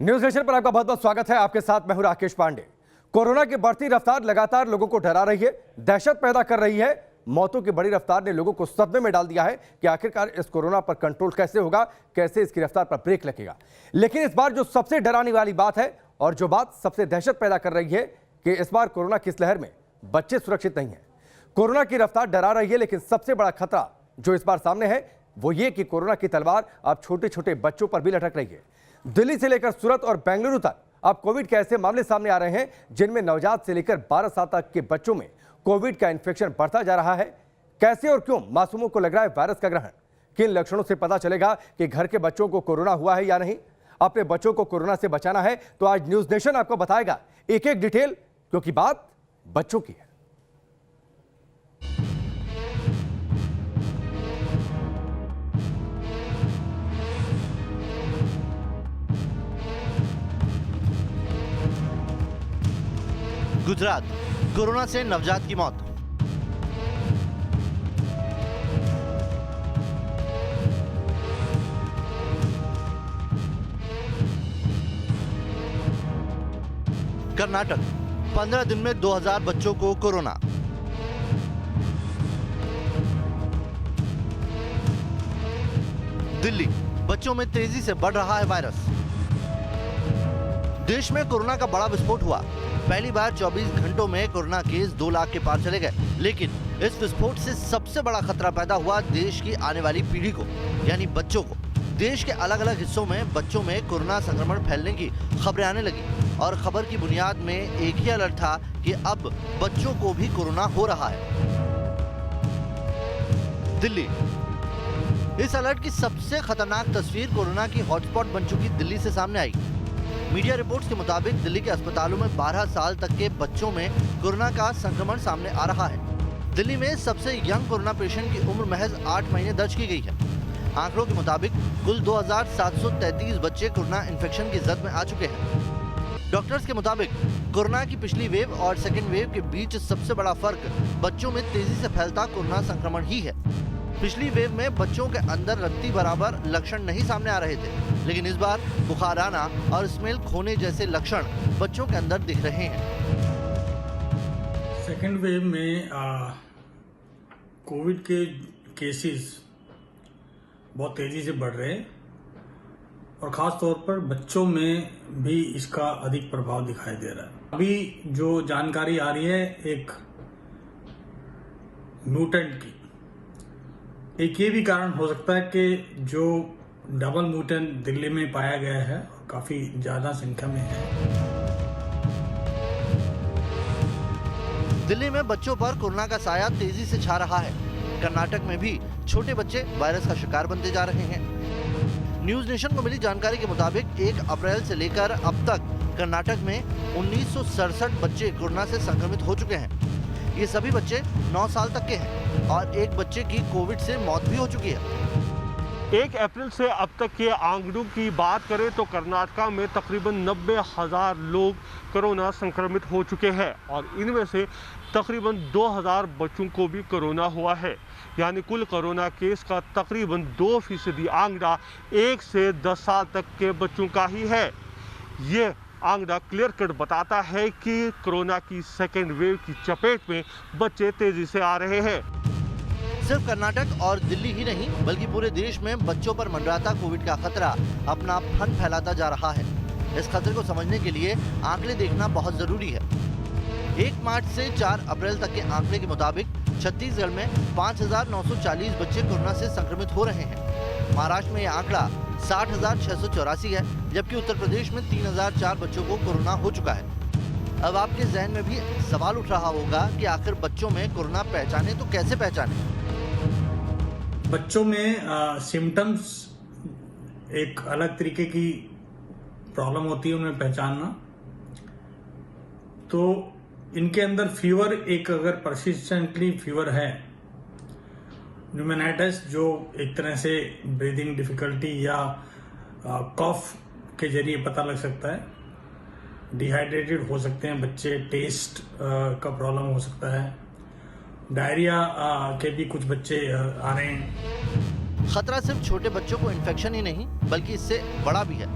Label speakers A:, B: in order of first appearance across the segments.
A: News nation पर आपका बहुत बहुत स्वागत है। आपके साथ मैं हूं राकेश पांडे। कोरोना की बढ़ती रफ्तार लगातार लोगों को डरा रही है, दहशत पैदा कर रही है। मौतों की बड़ी रफ्तार ने लोगों को सदमे में डाल दिया है कि आखिरकार इस कोरोना पर कंट्रोल कैसे होगा, कैसे इसकी रफ्तार पर ब्रेक लगेगा। लेकिन इस बार जो सबसे डराने वाली बात है और जो बात सबसे दहशत पैदा कर रही है कि इस बार कोरोना की इस लहर में बच्चे सुरक्षित नहीं है। कोरोना की रफ्तार डरा रही है, लेकिन सबसे बड़ा खतरा जो इस बार सामने है वो ये कि कोरोना की तलवार अब छोटे छोटे बच्चों पर भी लटक रही है। दिल्ली से लेकर सूरत और बेंगलुरु तक अब कोविड के ऐसे मामले सामने आ रहे हैं जिनमें नवजात से लेकर 12 साल तक के बच्चों में कोविड का इन्फेक्शन बढ़ता जा रहा है। कैसे और क्यों मासूमों को लग रहा है वायरस का ग्रहण? किन लक्षणों से पता चलेगा कि घर के बच्चों को कोरोना हुआ है या नहीं? अपने बच्चों को कोरोना से बचाना है तो आज न्यूज नेशन आपको बताएगा एक एक डिटेल, क्योंकि बात बच्चों की है।
B: गुजरात, कोरोना से नवजात की मौत। कर्नाटक, 15 दिन में 2000 बच्चों को कोरोना। दिल्ली, बच्चों में तेजी से बढ़ रहा है वायरस। देश में कोरोना का बड़ा विस्फोट हुआ। पहली बार 24 घंटों में कोरोना केस 2 लाख के पार चले गए। लेकिन इस विस्फोट से सबसे बड़ा खतरा पैदा हुआ देश की आने वाली पीढ़ी को, यानी बच्चों को। देश के अलग अलग हिस्सों में बच्चों में कोरोना संक्रमण फैलने की खबरें आने लगी और खबर की बुनियाद में एक ही अलर्ट था कि अब बच्चों को भी कोरोना हो रहा है। दिल्ली, इस अलर्ट की सबसे खतरनाक तस्वीर कोरोना की हॉटस्पॉट बन चुकी दिल्ली से सामने आई। मीडिया रिपोर्ट्स के मुताबिक दिल्ली के अस्पतालों में 12 साल तक के बच्चों में कोरोना का संक्रमण सामने आ रहा है। दिल्ली में सबसे यंग कोरोना पेशेंट की उम्र महज 8 महीने दर्ज की गई है। आंकड़ों के मुताबिक कुल 2733 बच्चे कोरोना इन्फेक्शन की जद में आ चुके हैं। डॉक्टर्स के मुताबिक कोरोना की पिछली वेव और सेकेंड वेव के बीच सबसे बड़ा फर्क बच्चों में तेजी से फैलता कोरोना संक्रमण ही है। पिछली वेव में बच्चों के अंदर रत्ती बराबर लक्षण नहीं सामने आ रहे थे, लेकिन इस बार बुखार आना और स्मेल खोने जैसे लक्षण बच्चों के अंदर दिख रहे हैं।
C: सेकेंड वेव में कोविड के केसेस बहुत तेजी से बढ़ रहे हैं और खास तौर पर बच्चों में भी इसका अधिक प्रभाव दिखाई दे रहा है। अभी जो जानकारी आ रही है एक म्यूटेंट की, एक ये भी कारण हो सकता है कि जो डबल म्यूटेंट दिल्ली में पाया गया है काफी ज्यादा संख्या में है।
B: दिल्ली में बच्चों पर कोरोना का साया तेजी से छा रहा है। कर्नाटक में भी छोटे बच्चे वायरस का शिकार बनते जा रहे हैं। न्यूज नेशन को मिली जानकारी के मुताबिक 1 अप्रैल से लेकर अब तक कर्नाटक में 1967 बच्चे कोरोना से संक्रमित हो चुके हैं। ये सभी बच्चे 9 साल तक के हैं और एक बच्चे की कोविड से मौत भी हो चुकी है।
D: 1 अप्रैल से अब तक के आंकड़ों की बात करें तो कर्नाटक में तकरीबन 90,000 लोग कोरोना संक्रमित हो चुके हैं और इनमें से तकरीबन 2000 बच्चों को भी कोरोना हुआ है। यानी कुल कोरोना केस का तकरीबन 2% आंकड़ा 1 से 10 साल तक के बच्चों का ही है। ये आंकड़ा क्लियर कट बताता है कि कोरोना की सेकेंड वेव की चपेट में बच्चे तेजी से आ रहे हैं।
B: सिर्फ कर्नाटक और दिल्ली ही नहीं बल्कि पूरे देश में बच्चों पर मंडराता कोविड का खतरा अपना फन फैलाता जा रहा है। इस खतरे को समझने के लिए आंकड़े देखना बहुत जरूरी है। 1 मार्च से 4 अप्रैल तक के आंकड़े के मुताबिक छत्तीसगढ़ में 5,940 बच्चे कोरोना से संक्रमित हो रहे हैं। महाराष्ट्र में यह आंकड़ा 60,684 है, जबकि उत्तर प्रदेश में 3,004 बच्चों को कोरोना हो चुका है। अब आपके जहन में भी सवाल उठ रहा होगा कि आखिर बच्चों में कोरोना पहचाने तो कैसे पहचाने?
C: बच्चों में सिम्टम्स एक अलग तरीके की प्रॉब्लम होती है उन्हें पहचानना। तो इनके अंदर फीवर, एक अगर परसिस्टेंटली फीवर है, न्यूमोनाइटिस जो एक तरह से ब्रीदिंग डिफिकल्टी या कॉफ के जरिए पता लग सकता है। डिहाइड्रेटेड हो सकते हैं बच्चे, टेस्ट का प्रॉब्लम हो सकता है, डायरिया के भी कुछ बच्चे आ रहे हैं।
B: खतरा सिर्फ छोटे बच्चों को इन्फेक्शन ही नहीं बल्कि इससे बड़ा भी है,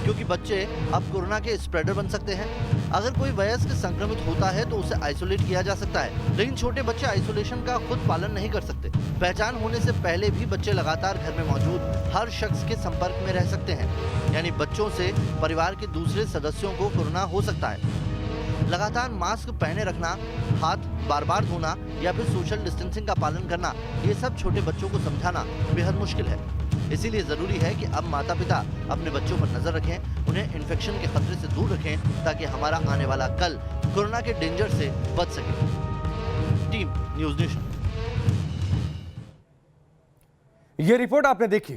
B: क्योंकि बच्चे अब कोरोना के स्प्रेडर बन सकते हैं। अगर कोई वयस्क संक्रमित होता है तो उसे आइसोलेट किया जा सकता है, लेकिन छोटे बच्चे आइसोलेशन का खुद पालन नहीं कर सकते। पहचान होने से पहले भी बच्चे लगातार घर में मौजूद हर शख्स के संपर्क में रह सकते हैं, यानी बच्चों से परिवार के दूसरे सदस्यों को कोरोना हो सकता है। लगातार मास्क पहने रखना, हाथ बार बार धोना या फिर सोशल डिस्टेंसिंग का पालन करना, ये सब छोटे बच्चों को समझाना बेहद मुश्किल है। इसीलिए जरूरी है कि अब माता पिता अपने बच्चों पर नजर रखें, उन्हें इन्फेक्शन के खतरे से दूर रखें, ताकि हमारा आने वाला कल कोरोना के डेंजर से बच सके। Team news nation.
A: ये रिपोर्ट आपने देखी,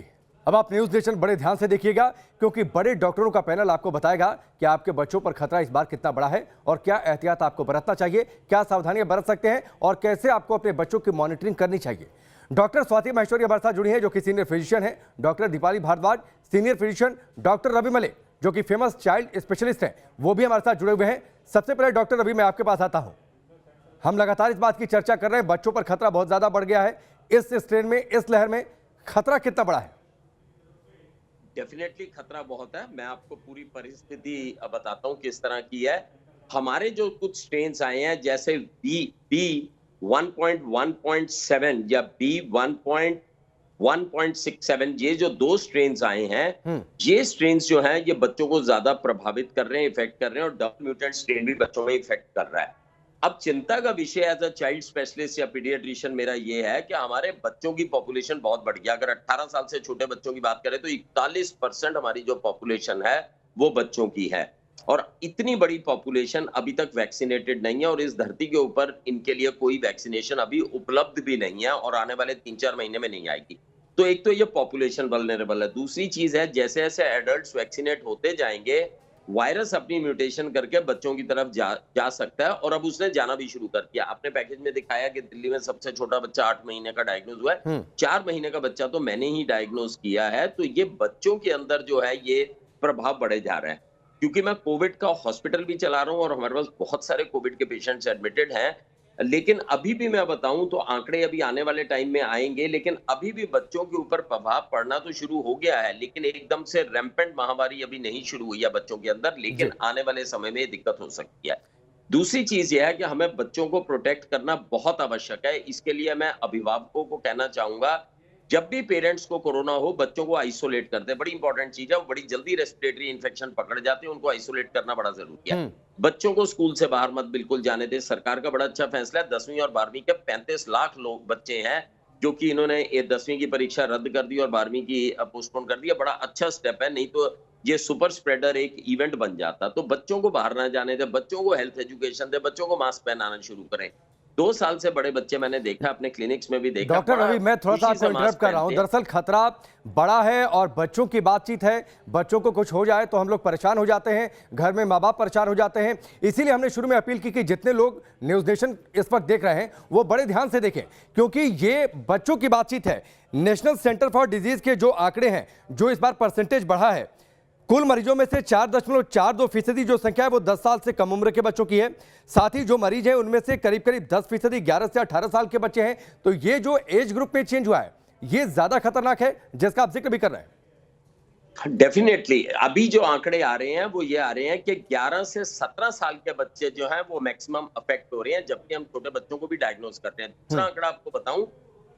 A: अब आप न्यूज़ नेशन बड़े ध्यान से देखिएगा, क्योंकि बड़े डॉक्टरों का पैनल आपको बताएगा कि आपके बच्चों पर खतरा इस बार कितना बड़ा है और क्या एहतियात आपको बरतना चाहिए, क्या सावधानियां बरत सकते हैं और कैसे आपको अपने बच्चों की मॉनिटरिंग करनी चाहिए। डॉक्टर स्वाति महेश्वरी हमारे साथ जुड़ी है, जो कि सीनियर फिजिशियन है, doctor Deepali Bhardwaj senior physician, doctor Ravi मले जो कि फेमस चाइल्ड स्पेशलिस्ट हैं, वो भी हमारे साथ जुड़े हुए हैं। सबसे पहले डॉक्टर रवि, मैं आपके पास आता हूं। हम लगातार इस बात की चर्चा कर रहे हैं, बच्चों पर खतरा बहुत ज्यादा बढ़ गया है। इस स्ट्रेन में, इस लहर में खतरा कितना बड़ा है?
E: डेफिनेटली खतरा बहुत है। मैं आपको पूरी परिस्थिति बताता हूं किस तरह की है। हमारे जो कुछ स्ट्रेन्स आए हैं, जैसे बी 1.1.7 या बी 1.1.67, ये जो दो स्ट्रेन्स आए हैं, ये स्ट्रेन्स जो हैं ये बच्चों को ज्यादा प्रभावित कर रहे हैं, इफेक्ट कर रहे हैं, और डबल म्यूटेंट स्ट्रेन भी बच्चों में इफेक्ट कर रहा है। अब चिंता का विषय एज अ चाइल्ड स्पेशलिस्ट या पीडियाट्रिशियन मेरा ये है कि हमारे बच्चों की पॉपुलेशन बहुत बढ़ गया। अगर 18 साल से छोटे बच्चों की बात करें तो 41% हमारी जो पॉपुलेशन है वो बच्चों की है, और इतनी बड़ी पॉपुलेशन अभी तक वैक्सीनेटेड नहीं है, और इस धरती के ऊपर इनके लिए कोई वैक्सीनेशन अभी उपलब्ध भी नहीं है और आने वाले 3-4 महीने में नहीं आएगी। तो एक तो ये पॉपुलेशन वल्नरेबल है। दूसरी चीज है, जैसे जैसे एडल्ट्स वैक्सीनेट होते जाएंगे, वायरस अपनी म्यूटेशन करके बच्चों की तरफ जा सकता है, और अब उसने जाना भी शुरू कर दिया। आपने पैकेज में दिखाया कि दिल्ली में सबसे छोटा बच्चा 8 महीने का डायग्नोज हुआ है, 4 महीने का बच्चा तो मैंने ही डायग्नोज किया है। तो ये बच्चों के अंदर जो है ये प्रभाव बढ़े जा रहे हैं, क्योंकि मैं कोविड का हॉस्पिटल भी चला रहा हूँ और हमारे पास बहुत सारे कोविड के पेशेंट्स एडमिटेड हैं। लेकिन अभी भी मैं बताऊं तो आंकड़े अभी आने वाले टाइम में आएंगे, लेकिन अभी भी बच्चों के ऊपर प्रभाव पड़ना तो शुरू हो गया है, लेकिन एकदम से रैंपेंट महामारी अभी नहीं शुरू हुई है बच्चों के अंदर, लेकिन आने वाले समय में दिक्कत हो सकती है। दूसरी चीज यह है कि हमें बच्चों को प्रोटेक्ट करना बहुत आवश्यक है। इसके लिए मैं अभिभावकों को कहना चाहूंगा, जब भी पेरेंट्स को कोरोना हो, बच्चों को आइसोलेट कर दे। बड़ी इंपॉर्टेंट चीज है, वो बड़ी जल्दी रेस्पिरेटरी इन्फेक्शन पकड़ जाते हैं, उनको आइसोलेट करना बड़ा जरूरी है। बच्चों को स्कूल से बाहर मत बिल्कुल जाने दे। सरकार का बड़ा अच्छा फैसला है। 10वीं और 12वीं के 35 लाख लोग बच्चे हैं जो कि इन्होंने 10वीं की परीक्षा रद्द कर दी और 12वीं की पोस्टपोन कर दिया। बड़ा अच्छा स्टेप है, नहीं तो ये सुपर स्प्रेडर एक इवेंट बन जाता। तो बच्चों को बाहर ना जाने दे, बच्चों को हेल्थ एजुकेशन दे, बच्चों को मास्क पहनाना शुरू करें। 2 साल से बड़े बच्चे मैंने देखा, अपने क्लिनिक्स में भी देखा।
A: डॉक्टर रवि, मैं थोड़ा सा आपको इंटरप्ट कर रहा हूं। दरअसल खतरा बड़ा है और बच्चों की बातचीत है। बच्चों को कुछ हो जाए तो हम लोग परेशान हो जाते हैं, घर में माँ बाप परेशान हो जाते हैं। इसीलिए हमने शुरू में अपील की कि जितने लोग न्यूज़ नेशन इस वक्त देख रहे हैं वो बड़े ध्यान से देखें, क्योंकि ये बच्चों की बातचीत है। नेशनल सेंटर फॉर डिजीज के जो आंकड़े हैं, जो इस बार परसेंटेज बढ़ा है, कुल मरीजों में से 4.42% जो संख्या है वो 10 साल से कम उम्र के बच्चों की है। साथ ही जो मरीज हैं उनमें से करीब 10% 11 से 18 साल के बच्चे हैं। तो ये जो एज ग्रुप में चेंज हुआ है ये ज्यादा खतरनाक है, जिसका आप जिक्र भी कर रहे हैं।
E: डेफिनेटली अभी जो आंकड़े आ रहे हैं वो ये आ रहे हैं कि 11 से 17 साल के बच्चे जो हैं वो मैक्सिमम अफेक्ट हो रहे हैं, जबकि हम छोटे बच्चों को भी डायग्नोज करते हैं। दूसरा आंकड़ा आपको बताऊं,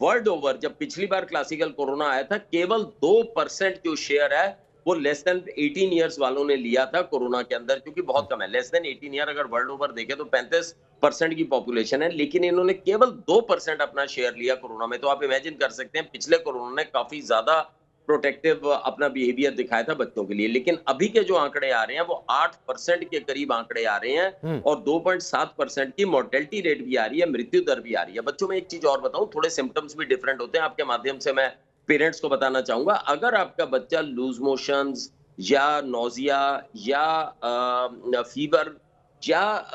E: वर्ल्ड ओवर जब पिछली बार क्लासिकल कोरोना आया था, केवल 2% जो शेयर है वो लेस देन 18 ईयर्स वालों ने लिया था कोरोना के अंदर, क्योंकि बहुत कम है। लेस देन 18 ईयर अगर वर्ल्ड ओवर देखें तो 35% की पॉपुलेशन है, लेकिन इन्होंने केवल 2% अपना शेयर लिया कोरोना में। तो आप इमेजिन कर सकते हैं पिछले कोरोना ने काफी ज्यादा प्रोटेक्टिव अपना बिहेवियर दिखाया था बच्चों के लिए। लेकिन अभी के जो आंकड़े आ रहे हैं वो 8% के करीब आंकड़े आ रहे हैं, और 2.7% की मोर्टेलिटी रेट भी आ रही है, मृत्यु दर भी आ रही है। बच्चों में एक चीज और बताऊं, थोड़े सिम्टम्स भी डिफरेंट होते हैं। आपके माध्यम से मैं पेरेंट्स को बताना चाहूंगा, अगर आपका बच्चा लूज मोशंस या नोजिया या फीवर या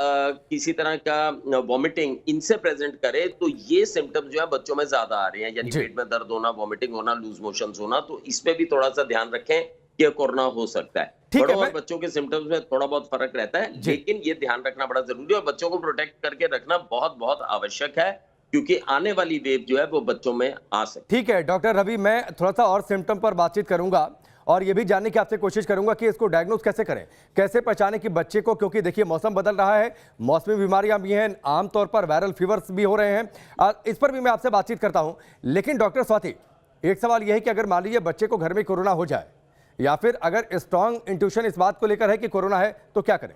E: किसी तरह का वॉमिटिंग इनसे प्रेजेंट करे, तो ये सिम्टम्स जो है बच्चों में ज्यादा आ रहे हैं, यानी पेट में दर्द होना, वॉमिटिंग होना, लूज मोशंस होना। तो इस पे भी थोड़ा सा ध्यान रखें कि कोरोना हो सकता है। बड़ों और बच्चों के सिम्टम्स में थोड़ा बहुत फर्क रहता है, लेकिन ये ध्यान रखना बड़ा जरूरी है और बच्चों को प्रोटेक्ट करके रखना बहुत बहुत आवश्यक है, क्योंकि आने वाली वेव जो है वो बच्चों में आ सकती है।
A: ठीक है डॉक्टर रवि, मैं थोड़ा सा और सिम्टम पर बातचीत करूंगा और ये भी जानने की आपसे कोशिश करूंगा कि इसको डायग्नोज कैसे करें, कैसे पहचानें कि बच्चे को, क्योंकि देखिए मौसम बदल रहा है, मौसमी बीमारियां भी हैं, आमतौर पर वायरल फीवर्स भी हो रहे हैं, इस पर भी मैं आपसे बातचीत करता हूं। लेकिन डॉक्टर स्वाति, एक सवाल यह है कि अगर मान लीजिए बच्चे को घर में कोरोना हो जाए या फिर अगर स्ट्रांग इंट्यूशन इस बात को लेकर है कि कोरोना है, तो क्या करें?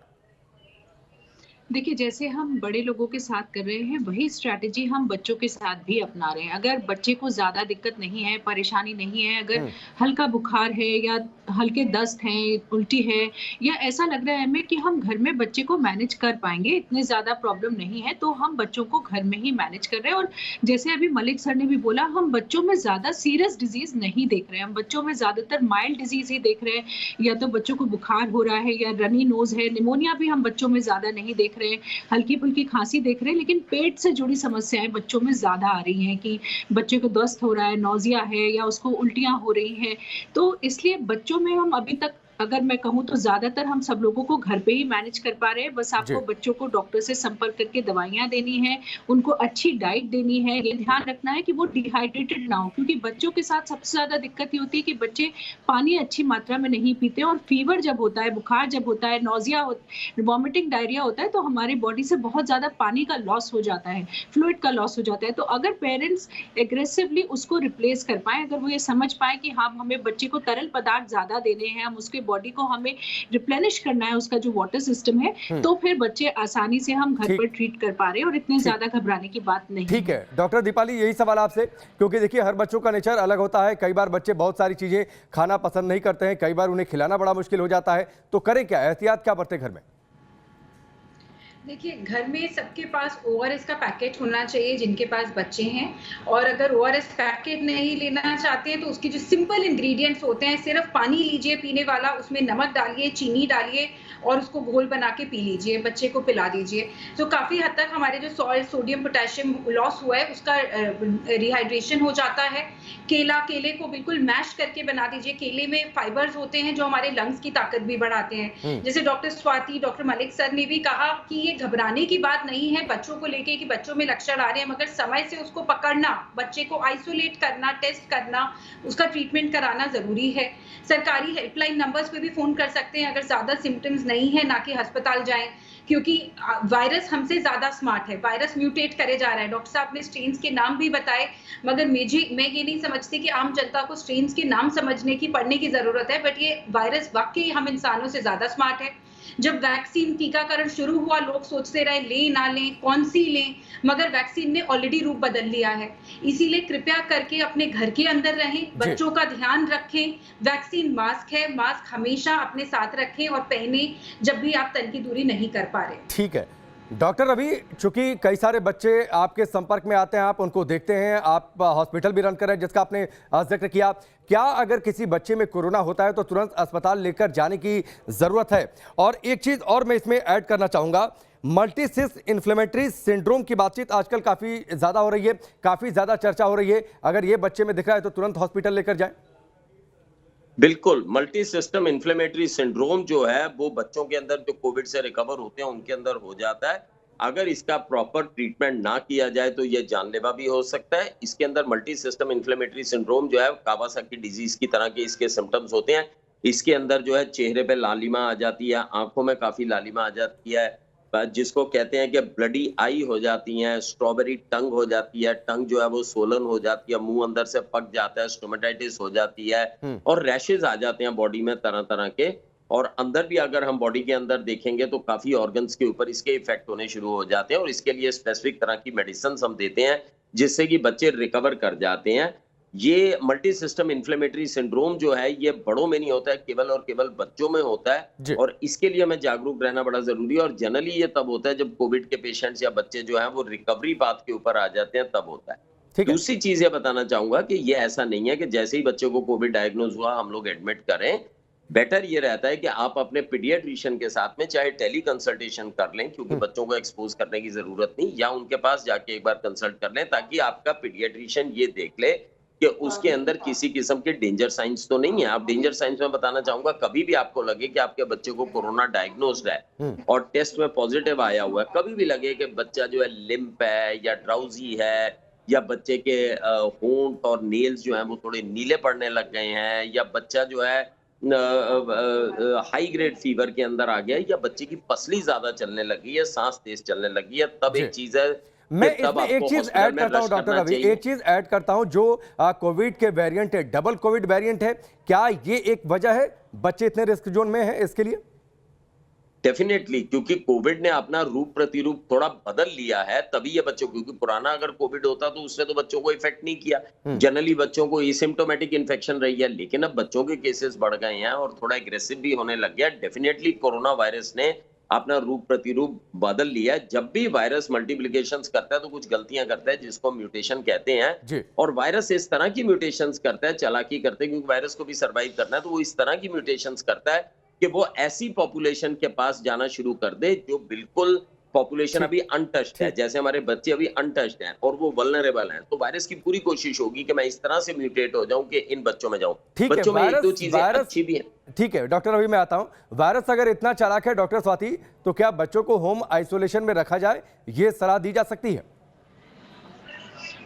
F: देखिए, जैसे हम बड़े लोगों के साथ कर रहे हैं, वही स्ट्रैटेजी हम बच्चों के साथ भी अपना रहे हैं। अगर बच्चे को ज़्यादा दिक्कत नहीं है, परेशानी नहीं है, अगर हल्का बुखार है या हल्के दस्त हैं, उल्टी है या ऐसा लग रहा है हमें कि हम घर में बच्चे को मैनेज कर पाएँगे, इतनी ज़्यादा प्रॉब्लम नहीं है, तो हम बच्चों को घर में ही मैनेज कर रहे हैं। और जैसे अभी मलिक सर ने भी बोला, हम बच्चों में ज़्यादा सीरियस डिज़ीज़ नहीं देख रहे हैं। हम बच्चों में ज़्यादातर माइल्ड डिज़ीज़ ही देख रहे हैं, या तो बच्चों को बुखार हो रहा है या रनी नोज़ है, निमोनिया भी हम बच्चों में ज़्यादा नहीं देख रहे हैं, हल्की-फुल्की खांसी देख रहे हैं, लेकिन पेट से जुड़ी समस्याएं बच्चों में ज़्यादा आ रही हैं कि बच्चे को दस्त हो रहा है, नौजिया है या उसको उल्टियाँ हो रही हैं। तो इसलिए बच्चों में हम अभी तक, अगर मैं कहूँ तो ज़्यादातर हम सब लोगों को घर पे ही मैनेज कर पा रहे हैं। बस आपको बच्चों को डॉक्टर से संपर्क करके दवाइयाँ देनी है, उनको अच्छी डाइट देनी है। ये ध्यान रखना है कि वो डिहाइड्रेटेड ना हो, क्योंकि बच्चों के साथ सबसे ज़्यादा दिक्कत ये होती है कि बच्चे पानी अच्छी मात्रा में नहीं पीते, और फीवर जब होता है, बुखार जब होता है, नौजिया वॉमिटिंग, डायरिया होता है, तो हमारी बॉडी से बहुत ज़्यादा पानी का लॉस हो जाता है, फ्लूइड का लॉस हो जाता है। तो अगर पेरेंट्स एग्रेसिवली उसको रिप्लेस कर पाएँ, अगर वो ये समझ पाएँ कि हाँ, हमें बच्चे को तरल पदार्थ ज़्यादा देने हैं, हम उसके बॉडी को हमें रिप्लेनिश करना है, उसका जो वाटर सिस्टम है, तो फिर बच्चे आसानी से हम घर पर ट्रीट कर पा रहे हैं और इतने ज्यादा घबराने की बात नहीं।
A: ठीक है डॉक्टर दीपाली, यही सवाल आपसे, क्योंकि देखिए हर बच्चों का नेचर अलग होता है। कई बार बच्चे बहुत सारी चीजें खाना पसंद नहीं करते हैं, कई बार उन्हें खिलाना बड़ा मुश्किल हो जाता है, तो करें क्या, एहतियात क्या बरतें घर में?
G: देखिए, घर में सबके पास ओआरएस का पैकेट होना चाहिए जिनके पास बच्चे हैं, और अगर ओआरएस पैकेट नहीं लेना चाहते हैं तो उसके जो सिंपल इंग्रेडिएंट्स होते हैं, सिर्फ पानी लीजिए पीने वाला, उसमें नमक डालिए, चीनी डालिए और उसको घोल बना के पी लीजिए, बच्चे को पिला दीजिए। तो काफ़ी हद तक हमारे जो सोडियम पोटेशियम लॉस हुआ है उसका रिहाइड्रेशन हो जाता है। केले को बिल्कुल मैश करके बना दीजिए। केले में फाइबर्स होते हैं जो हमारे लंग्स की ताकत भी बढ़ाते हैं। जैसे doctor Swati, doctor Malik sir ने भी कहा कि ये घबराने की बात नहीं है बच्चों को लेके कि बच्चों में लक्षण आ रहे हैं, मगर समय से उसको पकड़ना, बच्चे को आइसोलेट करना, टेस्ट करना, उसका ट्रीटमेंट कराना जरूरी है। सरकारी हेल्पलाइन नंबर्स पे भी फोन कर सकते हैं अगर ज्यादा सिम्टम्स नहीं है, ना कि अस्पताल जाएं, क्योंकि वायरस हमसे ज्यादा स्मार्ट है। वायरस म्यूटेट करे जा रहा है। डॉक्टर साहब ने स्ट्रेन्स के नाम भी बताए, मगर मैं ये नहीं समझती कि आम जनता को स्ट्रेन्स के नाम समझने की, पढ़ने की जरूरत है। बट ये वायरस वाकई हम इंसानों से ज्यादा स्मार्ट है। जब वैक्सीन टीकाकरण शुरू हुआ, लोग सोचते रहे लें ना लें, कौन सी लें, मगर वैक्सीन ने ऑलरेडी रूप बदल लिया है। इसीलिए कृपया करके अपने घर के अंदर रहें, बच्चों का ध्यान रखें। वैक्सीन मास्क है, मास्क हमेशा अपने साथ रखें और पहने जब भी आप तन की दूरी नहीं कर पा रहे।
A: ठीक है डॉक्टर रवि, चूंकि कई सारे बच्चे आपके संपर्क में आते हैं, आप उनको देखते हैं, आप हॉस्पिटल भी रन कर रहे हैं जिसका आपने जिक्र किया, क्या अगर किसी बच्चे में कोरोना होता है तो तुरंत अस्पताल लेकर जाने की ज़रूरत है? और एक चीज़ और मैं इसमें ऐड करना चाहूँगा, मल्टीसिस्टिक इन्फ्लेमेटरी सिंड्रोम की बातचीत आजकल काफ़ी ज़्यादा हो रही है, काफ़ी ज़्यादा चर्चा हो रही है। अगर ये बच्चे में दिख रहा है तो तुरंत हॉस्पिटल लेकर जाएं।
E: बिल्कुल, मल्टी सिस्टम इन्फ्लेमेटरी सिंड्रोम जो है वो बच्चों के अंदर जो कोविड से रिकवर होते हैं उनके अंदर हो जाता है। अगर इसका प्रॉपर ट्रीटमेंट ना किया जाए तो ये जानलेवा भी हो सकता है। इसके अंदर मल्टी सिस्टम इन्फ्लेमेटरी सिंड्रोम जो है कावासाकी डिजीज की तरह के इसके सिम्टम्स होते हैं। इसके अंदर जो है चेहरे पे लालिमा आ जाती है, आंखों में काफी लालिमा आ जाती है, जिसको कहते हैं कि ब्लडी आई हो जाती है, स्ट्रॉबेरी टंग हो जाती है, टंग जो है वो सोलन हो जाती है, मुंह अंदर से पक जाता है, स्टोमेटाइटिस हो जाती है और रैशेज आ जाते हैं बॉडी में तरह तरह के। और अंदर भी अगर हम बॉडी के अंदर देखेंगे तो काफी ऑर्गन्स के ऊपर इसके इफेक्ट होने शुरू हो जाते हैं और इसके लिए स्पेसिफिक तरह की मेडिसिन हम देते हैं जिससे कि बच्चे रिकवर कर जाते हैं। ये मल्टी सिस्टम इन्फ्लेमेटरी सिंड्रोम जो है ये बड़ों में नहीं होता है, केवल और केवल बच्चों में होता है और इसके लिए हमें जागरूक रहना बड़ा जरूरी है। और जनरली ये तब होता है जब कोविड के पेशेंट्स या बच्चे जो है वो रिकवरी पाथ के ऊपर आ जाते हैं, तब होता है। दूसरी चीज ये बताना चाहूंगा कि ये ऐसा नहीं है कि जैसे ही बच्चे को कोविड डायग्नोज हुआ हम लोग एडमिट करें। बेटर ये रहता है कि आप अपने पीडियाट्रिशियन के साथ में चाहे टेली कंसल्टेशन कर लें, क्योंकि बच्चों को एक्सपोज करने की जरूरत नहीं, या उनके पास जाके एक बार कंसल्ट कर लें ताकि आपका पीडियाट्रिशियन ये देख ले कि उसके अंदर किसी किस्म के डेंजर साइंस तो नहीं है। आप डेंजर साइंस में बताना चाहूंगा, कभी भी आपको लगे कि आपके बच्चे को कोरोना डायग्नोस्ड है और टेस्ट में पॉजिटिव आया हुआ है, कभी भी लगे कि बच्चा जो है लिम्प है या ड्राउजी है या बच्चे के होंठ और नेल्स जो हैं वो थोड़े नीले पड़ने लग गए हैं या बच्चा जो है हाई ग्रेड फीवर के अंदर आ गया या बच्चे की पसली ज्यादा चलने लगी है, सांस तेज चलने लगी है, तब एक चीज है।
A: मैं इसमें एक चीज ऐड करता हूं डॉक्टर रवि, एक चीज ऐड करता हूं, जो कोविड के वेरिएंट है, डबल कोविड वेरिएंट है, क्या ये एक वजह है बच्चे इतने रिस्क जोन में हैं इसके लिए?
E: डेफिनेटली, क्योंकि कोविड ने अपना रूप प्रतिरूप थोड़ा बदल लिया है, तभी ये बच्चों, क्योंकि पुराना अगर कोविड होता तो उसने तो बच्चों को इफेक्ट नहीं किया, जनरली बच्चों को एसिम्प्टोमेटिक इन्फेक्शन रही है, लेकिन अब बच्चों के केसेस बढ़ गए हैं और थोड़ा एग्रेसिव भी होने लग गया। डेफिनेटली कोरोना वायरस ने अपना रूप प्रतिरूप बदल लिया है। जब भी वायरस मल्टीप्लिकेशंस करता है तो कुछ गलतियां करता है जिसको म्यूटेशन कहते हैं, और वायरस इस तरह की म्यूटेशंस करता है, चालाकी करते हैं, क्योंकि वायरस को भी सर्वाइव करना है, तो वो इस तरह की म्यूटेशंस करता है कि वो ऐसी पॉपुलेशन के पास जाना शुरू कर दे जो बिल्कुल पॉपुलेशन अभी अनटच्ड है, जैसे हमारे बच्चे अभी अनटच्ड हैं और वो वल्नरेबल हैं। तो वायरस की पूरी कोशिश होगी कि मैं इस तरह से म्यूटेट हो जाऊं कि इन बच्चों में जाऊं। बच्चों में एक दो चीजें अच्छी भी हैं।
A: ठीक है डॉक्टर, अभी मैं आता हूं। वायरस अगर इतना चालाक है डॉक्टर स्वाति, तो क्या बच्चों को होम आइसोलेशन में रखा जाए, ये सलाह दी जा सकती है?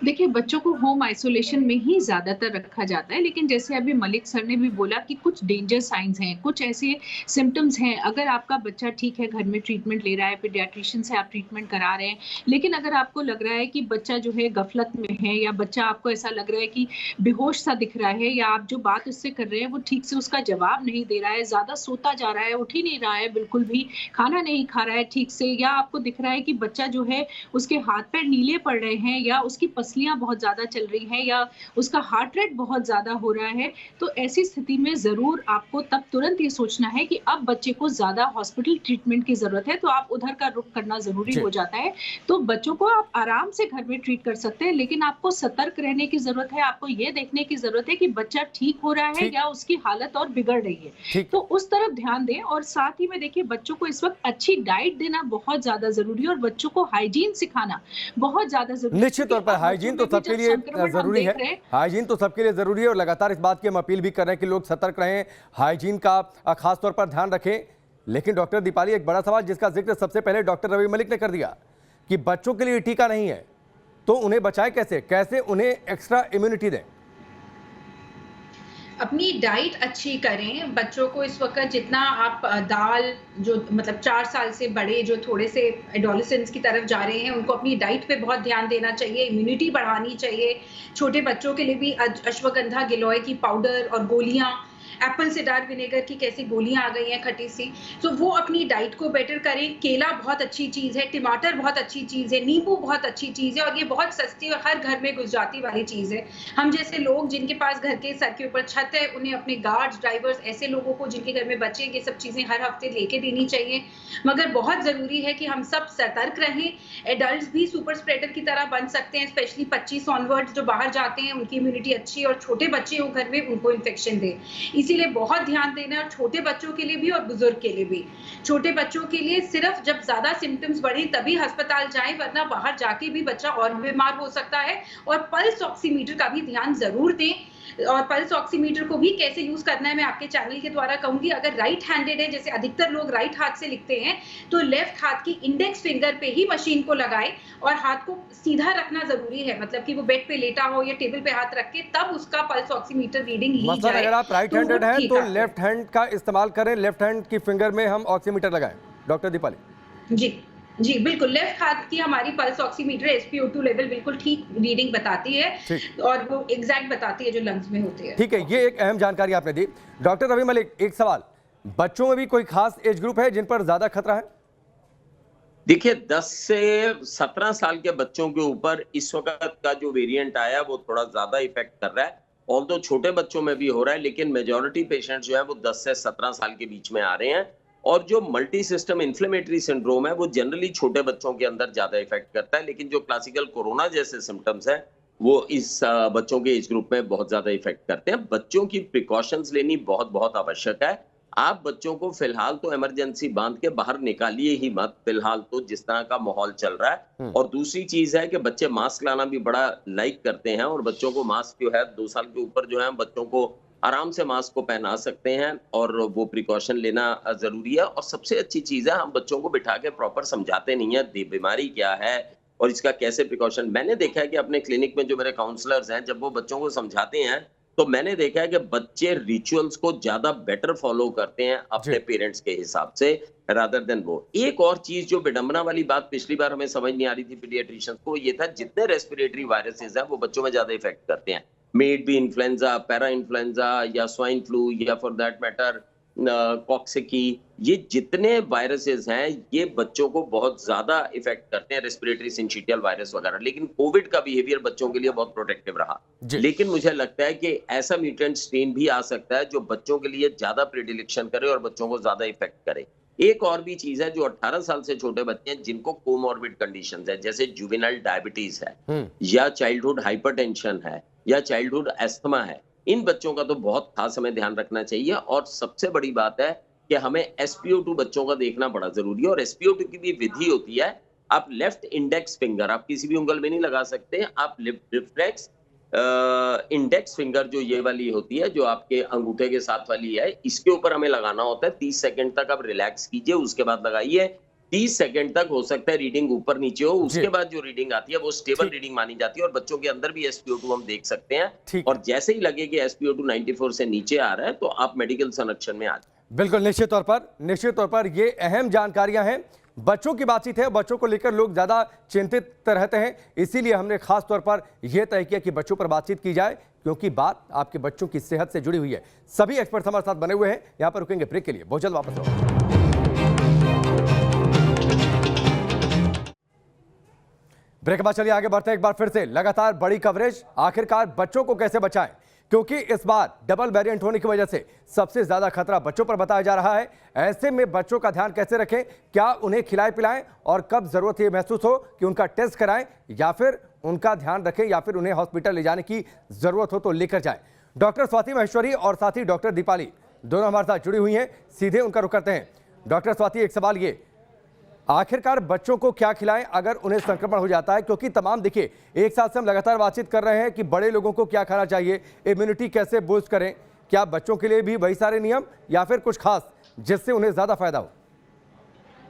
F: देखिए, बच्चों को होम आइसोलेशन में ही ज्यादातर रखा जाता है, लेकिन जैसे अभी मलिक सर ने भी बोला कि कुछ डेंजर साइंस हैं, कुछ ऐसे सिम्टम्स हैं। अगर आपका बच्चा ठीक है, घर में ट्रीटमेंट ले रहा है, पीडियाट्रिशियन से आप ट्रीटमेंट करा रहे हैं, लेकिन अगर आपको लग रहा है कि बच्चा जो है गफलत में है या बच्चा आपको ऐसा लग रहा है कि बेहोश सा दिख रहा है या आप जो बात उससे कर रहे हैं वो ठीक से उसका जवाब नहीं दे रहा है, ज्यादा सोता जा रहा है, उठ ही नहीं रहा है, बिल्कुल भी खाना नहीं खा रहा है ठीक से, या आपको दिख रहा है कि बच्चा जो है उसके हाथ पैर नीले पड़ रहे हैं या उसकी पसलियां बहुत ज्यादा चल रही हैं या उसका हार्ट रेट बहुत ज्यादा हो रहा है, तो ऐसी स्थिति में जरूर आपको तब तुरंत ये सोचना है कि अब बच्चे को ज्यादा हॉस्पिटल ट्रीटमेंट की जरूरत है, तो आप उधर का रुख करना जरूरी हो जाता है। तो बच्चों को आप आराम से घर में ट्रीट कर सकते हैं, लेकिन आपको सतर्क रहने की जरूरत है। आपको ये देखने की जरूरत है कि बच्चा ठीक हो रहा है या उसकी हालत और बिगड़ रही है, तो उस तरफ ध्यान दें। और साथ ही में देखिए, बच्चों को इस वक्त अच्छी डाइट देना बहुत ज्यादा जरूरी है और बच्चों को हाइजीन सिखाना बहुत ज्यादा जरूरी है।
A: निश्चित तौर पर हाइजीन तो सबके लिए जरूरी है, हाइजीन तो सबके लिए जरूरी है और लगातार इस बात की हम अपील भी कर रहे हैं कि लोग सतर्क रहें, हाइजीन का खास तौर पर ध्यान रखें। लेकिन डॉक्टर दीपाली, एक बड़ा सवाल जिसका जिक्र सबसे पहले डॉक्टर रवि मलिक ने कर दिया कि बच्चों के लिए टीका नहीं है, तो उन्हें बचाएं कैसे, कैसे उन्हें एक्स्ट्रा इम्यूनिटी दें?
G: अपनी डाइट अच्छी करें। बच्चों को इस वक्त जितना आप दाल, जो मतलब 4 साल से बड़े जो थोड़े से एडोलेसेंस की तरफ जा रहे हैं, उनको अपनी डाइट पे बहुत ध्यान देना चाहिए, इम्यूनिटी बढ़ानी चाहिए। छोटे बच्चों के लिए भी अश्वगंधा गिलोय की पाउडर और गोलियां, एप्पल सिडार विनेगर की कैसी गोलियां आ गई हैं खट्टी सी, तो वो अपनी डाइट को बेटर करें। केला बहुत अच्छी चीज़ है, टमाटर बहुत अच्छी चीज़ है, नींबू बहुत अच्छी चीज़ है और ये बहुत सस्ती और हर घर में घुस जाती वाली चीज़ है। हम जैसे लोग जिनके पास घर के सर के ऊपर छत है, उन्हें अपने गार्ड्स, ड्राइवर्स, ऐसे लोगों को जिनके घर में बच्चे, ये सब चीज़ें हर हफ्ते लेके देनी चाहिए। मगर बहुत ज़रूरी है कि हम सब सतर्क रहें। एडल्ट भी सुपर स्प्रेडर की तरह बन सकते हैं, स्पेशली 25 ऑनवर्ड्स जो बाहर जाते हैं, उनकी इम्यूनिटी अच्छी, और छोटे बच्चे हो घर में, उनको इन्फेक्शन दे। इसीलिए बहुत ध्यान देना है, और छोटे बच्चों के लिए भी और बुजुर्ग के लिए भी। छोटे बच्चों के लिए सिर्फ जब ज्यादा सिम्टम्स बढ़े तभी अस्पताल जाएं, वरना बाहर जाके भी बच्चा और बीमार हो सकता है। और पल्स ऑक्सीमीटर का भी ध्यान जरूर दें, और पल्स ऑक्सीमीटर को भी कैसे यूज करना है मैं आपके चैनल के द्वारा कहूंगी। अगर राइट हैंडेड है, जैसे अधिकतर लोग राइट हाथ से लिखते हैं, तो लेफ्ट हाथ की इंडेक्स फिंगर पे ही मशीन को लगाएं और हाथ को सीधा रखना जरूरी है, मतलब कि वो बेड पे लेटा हो या टेबल पे हाथ रख के, तब उसका पल्स ऑक्सीमीटर रीडिंग ली जाए।
A: अगर आप राइट हैंडेड हैं तो लेफ्ट हैंड का इस्तेमाल करें, लेफ्ट हैंड की फिंगर में हम ऑक्सीमीटर लगाएं। डॉक्टर दीपाली
G: जी बिल्कुल, लेफ्ट हाथ की हमारी पल्स ऑक्सीमीटर SpO2 लेवल बिल्कुल ठीक रीडिंग बताती है और वो एग्जैक्ट बताती है जो लंग्स में होती है।
A: ठीक है, ये एक अहम जानकारी आपने दी। डॉक्टर रवि मलिक, एक सवाल, बच्चों में भी कोई खास एज ग्रुप है जिन पर ज्यादा खतरा है?
E: देखिए, 10 से 17 साल के बच्चों के ऊपर इस वक्त का जो वेरिएंट आया वो थोड़ा ज्यादा इफेक्ट कर रहा है। ऑल तो छोटे बच्चों में भी हो रहा है, लेकिन मेजॉरिटी पेशेंट जो है वो 10 से 17 साल के बीच में आ रहे हैं। और जो मल्टी सिस्टम इन्फ्लेमेटरी सिंड्रोम है वो जनरली छोटे बच्चों के अंदर ज्यादा इफेक्ट करता है, लेकिन जो क्लासिकल कोरोना जैसे सिम्टम्स है वो इस बच्चों के एज ग्रुप में बहुत ज्यादा इफेक्ट करते हैं। बच्चों की प्रिकॉशंस लेनी बहुत बहुत आवश्यक है। आप बच्चों को फिलहाल तो इमरजेंसी बांध के बाहर निकालिए ही मत, फिलहाल तो जिस तरह का माहौल चल रहा है। और दूसरी चीज है कि बच्चे मास्क लाना भी बड़ा लाइक करते हैं, और बच्चों को मास्क जो है 2 साल के ऊपर जो है बच्चों को आराम से मास्क को पहना सकते हैं, और वो प्रिकॉशन लेना जरूरी है। और सबसे अच्छी चीज है, हम बच्चों को बिठा के प्रॉपर समझाते नहीं है बीमारी क्या है और इसका कैसे प्रिकॉशन। मैंने देखा है कि अपने क्लिनिक में जो मेरे काउंसलर्स हैं, जब वो बच्चों को समझाते हैं तो मैंने देखा है कि बच्चे रिचुअल्स को ज्यादा बेटर फॉलो करते हैं अपने पेरेंट्स के हिसाब से, रादर देन वो। एक और चीज जो विडंबना वाली बात पिछली बार हमें समझ नहीं आ रही थी पीडियाट्रिशियंस को, ये था जितने रेस्पिरेटरी वायरसेस हैं वो बच्चों में ज्यादा इफेक्ट करते हैं। Maybe influenza, para influenza या स्वाइन फ्लू या फॉर दैट मैटर कॉक्सिकी, ये जितने वायरसेस हैं ये बच्चों को बहुत ज्यादा इफेक्ट करते हैं, रेस्पिरेटरी सिंचिटियल वायरस वगैरह। लेकिन कोविड का बिहेवियर बच्चों के लिए बहुत प्रोटेक्टिव रहा। लेकिन मुझे लगता है कि ऐसा म्यूटेंट स्ट्रेन भी आ सकता है जो बच्चों के लिए ज्यादा प्रेडिलेक्शन करे और बच्चों को ज्यादा इफेक्ट करे। एक और भी चीज है, जो 18 साल से छोटे बच्चे हैं जिनको कोमॉर्बिड कंडीशंस है, जैसे जुवेनाइल डायबिटीज है या चाइल्डहुड हाइपरटेंशन है या चाइल्डहुड एस्थमा है, इन बच्चों का तो बहुत खास हमें ध्यान रखना चाहिए। और सबसे बड़ी बात है कि हमें SpO2 बच्चों का देखना बड़ा जरूरी है, और SpO2 की भी विधि होती है। आप लेफ्ट इंडेक्स फिंगर, आप किसी भी उंगल में नहीं लगा सकते, आप रिफ्लेक्स इंडेक्स फिंगर जो ये वाली होती है, जो आपके अंगूठे के साथ वाली है, इसके ऊपर हमें लगाना होता है। 30 सेकंड तक आप रिलैक्स कीजिए, उसके बाद लगाइए। 30 सेकंड तक हो सकता है रीडिंग ऊपर नीचे हो, उसके बाद जो रीडिंग आती है वो स्टेबल रीडिंग मानी जाती है, और बच्चों के अंदर भी SpO2 हम देख सकते हैं। और जैसे ही लगे कि SpO2 94 से नीचे आ रहा है तो आप मेडिकल संरक्षण में आ जाए।
A: बिल्कुल, निश्चित तौर पर ये अहम जानकारियां हैं। बच्चों की बातचीत है, बच्चों को लेकर लोग ज्यादा चिंतित रहते हैं, इसीलिए हमने खास तौर पर यह तय किया कि बच्चों पर बातचीत की जाए, क्योंकि बात आपके बच्चों की सेहत से जुड़ी हुई है। सभी एक्सपर्ट हमारे साथ बने हुए हैं, यहां पर रुकेंगे ब्रेक के लिए, बहुत जल्द वापस आऊंगा। ब्रेक के बाद चलिए आगे बढ़ते हैं। एक बार फिर से लगातार बड़ी कवरेज, आखिरकार बच्चों को कैसे बचाएं, क्योंकि इस बार डबल वेरिएंट होने की वजह से सबसे ज्यादा खतरा बच्चों पर बताया जा रहा है। ऐसे में बच्चों का ध्यान कैसे रखें, क्या उन्हें खिलाएं पिलाएं, और कब जरूरत ये महसूस हो कि उनका टेस्ट कराएं, या फिर उनका ध्यान रखें, या फिर उन्हें हॉस्पिटल ले जाने की जरूरत हो तो लेकर जाएं। डॉक्टर स्वाति महेश्वरी और साथ ही डॉक्टर दीपाली दोनों हमारे साथ जुड़ी हुई हैं, सीधे उनका रुख करते हैं। डॉक्टर स्वाति, एक सवाल ये, आखिरकार बच्चों को क्या खिलाएं अगर उन्हें संक्रमण हो जाता है, क्योंकि तमाम देखिए एक साथ से हम लगातार बातचीत कर रहे हैं कि बड़े लोगों को क्या खाना चाहिए, इम्यूनिटी कैसे बूस्ट करें, क्या बच्चों के लिए भी वही सारे नियम या फिर कुछ खास जिससे उन्हें ज्यादा फायदा हो?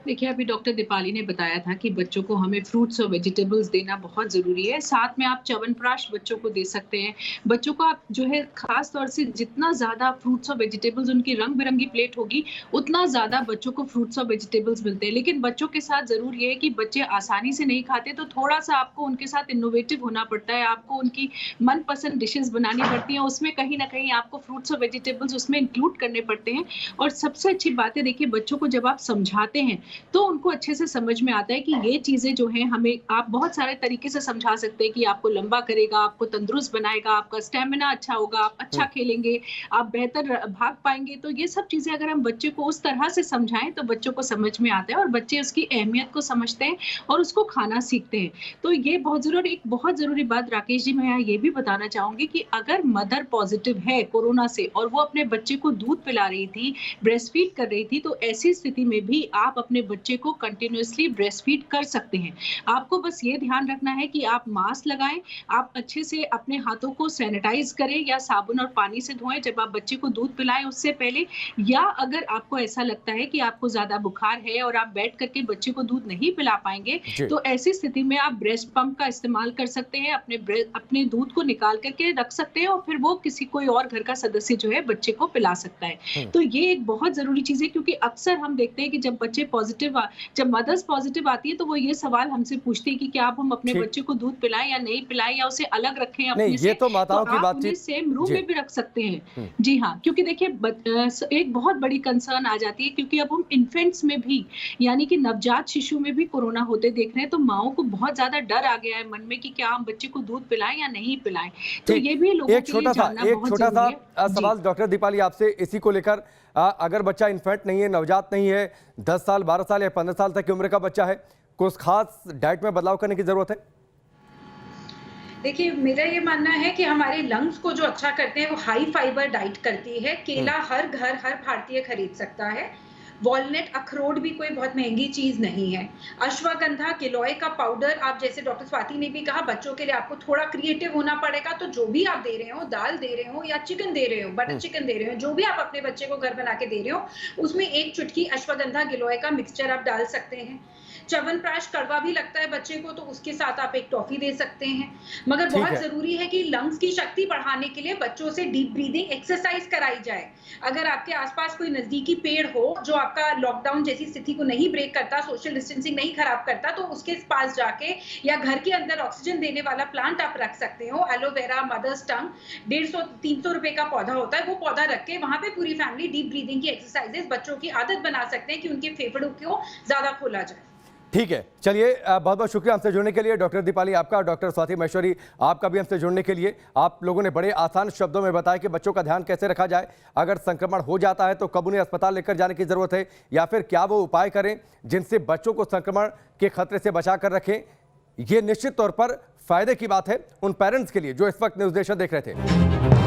F: देखिए, अभी डॉक्टर दीपाली ने बताया था कि बच्चों को हमें फ्रूट्स और वेजिटेबल्स देना बहुत ज़रूरी है। साथ में आप च्यवनप्राश बच्चों को दे सकते हैं। बच्चों को आप जो है ख़ास तौर से जितना ज़्यादा फ्रूट्स और वेजिटेबल्स, उनकी रंग बिरंगी प्लेट होगी, उतना ज़्यादा बच्चों को फ्रूट्स और वेजिटेबल्स मिलते हैं। लेकिन बच्चों के साथ ज़रूर ये है कि बच्चे आसानी से नहीं खाते, तो थोड़ा सा आपको उनके साथ इनोवेटिव होना पड़ता है। आपको उनकी मनपसंद डिशेस बनानी पड़ती हैं, उसमें कहीं ना कहीं आपको फ्रूट्स और वेजिटेबल्स उसमें इंक्लूड करने पड़ते हैं। और सबसे अच्छी बात है, देखिए, बच्चों को जब आप समझाते हैं तो उनको अच्छे से समझ में आता है कि ये चीजें जो हैं, हमें आप बहुत सारे तरीके से समझा सकते हैं कि आपको लंबा करेगा, आपको तंदुरुस्त बनाएगा, आपका स्टेमिना अच्छा होगा, आप अच्छा खेलेंगे, आप बेहतर भाग पाएंगे। तो ये सब चीजें अगर हम बच्चे को उस तरह से समझाएं तो बच्चों को समझ में आता है और बच्चे उसकी अहमियत को समझते हैं और उसको खाना सीखते हैं। तो ये बहुत जरूरी बात राकेश जी, मैं यहाँ ये भी बताना चाहूंगी कि अगर मदर पॉजिटिव है कोरोना से और वो अपने बच्चे को दूध पिला रही थी, ब्रेस्ट फीड कर रही थी, तो ऐसी स्थिति में भी आप अपने बच्चे को कंटिन्यूअसली ब्रेस्ट फीड कर सकते हैं। आपको बस ये ध्यान रखना है कि आप मास्क लगाएं, आप अच्छे से अपने हाथों को सैनिटाइज करें या साबुन और पानी से धोएं जब आप बच्चे को दूध पिलाएं उससे पहले। या अगर आपको ऐसा लगता है कि आपको ज्यादा बुखार है और आप बैठ करके बच्चे को दूध नहीं पिला पाएंगे, तो ऐसी स्थिति में आप ब्रेस्ट पंप का इस्तेमाल कर सकते हैं। अपने दूध को निकाल करके रख सकते हैं और फिर वो किसी कोई और घर का सदस्य जो है बच्चे को पिला सकता है। तो ये एक बहुत जरूरी चीज है, क्योंकि अक्सर हम देखते हैं कि जब मदर्स पॉजिटिव आती है तो वो ये सवाल हमसे पूछती है कि क्या आप हम अपने बच्चे को दूध पिलाएं या नहीं पिलाएं, या उसे अलग रखें अपने से।
A: ये तो माताओं की बातचीत,
F: सेम रूम में भी रख सकते हैं। जी हाँ, क्योंकि देखिए एक बहुत बड़ी कंसर्न आ जाती है, क्योंकि अब हम इन्फेंट्स में भी, यानी कि नवजात शिशु में भी कोरोना होते देख रहे हैं, तो माओ को बहुत ज्यादा डर आ गया है मन में कि क्या हम बच्चे को दूध पिलाएं या नहीं पिलाएं। तो ये भी लोगों के लिए जानना बहुत जरूरी है।
A: सवाल डॉक्टर दीपाली आपसे इसी को लेकर, अगर बच्चा इन्फेंट नहीं है, नवजात नहीं है, 10 साल 12 साल या 15 साल तक की उम्र का बच्चा है, कुछ खास डाइट में बदलाव करने की जरूरत है?
G: देखिए, मेरा ये मानना है कि हमारे लंग्स को जो अच्छा करते हैं वो हाई फाइबर डाइट करती है। केला हर घर, हर भारतीय खरीद सकता है। वॉलनट, अखरोट भी कोई बहुत महंगी चीज नहीं है। अश्वगंधा, गिलोय का पाउडर, आप जैसे डॉक्टर स्वाति ने भी कहा, बच्चों के लिए आपको थोड़ा क्रिएटिव होना पड़ेगा। तो जो भी आप दे रहे हो, दाल दे रहे हो या चिकन दे रहे हो, बटर चिकन दे रहे हो, जो भी आप अपने बच्चे को घर बना के दे रहे हो, उसमें 1 चुटकी अश्वगंधा, गिलोय का मिक्सचर आप डाल सकते हैं। च्यवनप्राश कड़वा भी लगता है बच्चे को, तो उसके साथ आप एक टॉफी दे सकते हैं। मगर बहुत जरूरी है कि लंग्स की शक्ति बढ़ाने के लिए बच्चों से डीप ब्रीदिंग एक्सरसाइज कराई जाए। अगर आपके आसपास कोई नजदीकी पेड़ हो जो आपका लॉकडाउन जैसी स्थिति को नहीं ब्रेक करता, सोशल डिस्टेंसिंग नहीं खराब करता, तो उसके पास जाके या घर के अंदर ऑक्सीजन देने वाला प्लांट आप रख सकते हो। एलोवेरा, मदर्स टंग, 150-300 रुपए का पौधा होता है, वो पौधा रख के वहां पे पूरी फैमिली डीप ब्रीदिंग की एक्सरसाइजेस बच्चों की आदत बना सकते हैं कि उनके फेफड़ों को ज्यादा खोला जाए।
A: ठीक है, चलिए बहुत बहुत शुक्रिया हमसे जुड़ने के लिए डॉक्टर दीपाली आपका, डॉक्टर स्वाति महेश्वरी आपका भी हमसे जुड़ने के लिए। आप लोगों ने बड़े आसान शब्दों में बताया कि बच्चों का ध्यान कैसे रखा जाए, अगर संक्रमण हो जाता है तो कब उन्हें अस्पताल लेकर जाने की जरूरत है, या फिर क्या वो उपाय करें जिनसे बच्चों को संक्रमण के खतरे से बचा कर रखें। ये निश्चित तौर पर फायदे की बात है उन पेरेंट्स के लिए जो इस वक्त न्यूज़ नेशन देख रहे थे।